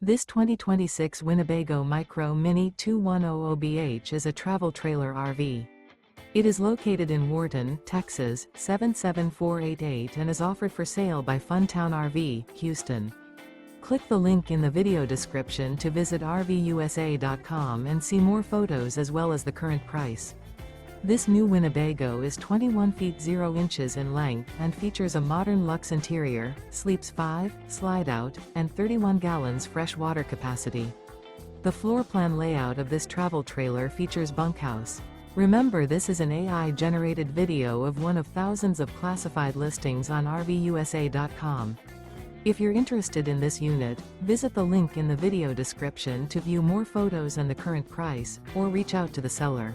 This 2026 Winnebago Micro Minnie 2100BH is a travel trailer RV. It is located in Wharton, Texas, 77488 and is offered for sale by Funtown RV, Houston. Click the link in the video description to visit RVUSA.com and see more photos as well as the current price. This new Winnebago is 21 feet 0 inches in length and features a modern luxe interior, sleeps 5, slide-out, and 31 gallons fresh water capacity. The floor plan layout of this travel trailer features bunkhouse. Remember, this is an AI-generated video of one of thousands of classified listings on RVUSA.com. If you're interested in this unit, visit the link in the video description to view more photos and the current price, or reach out to the seller.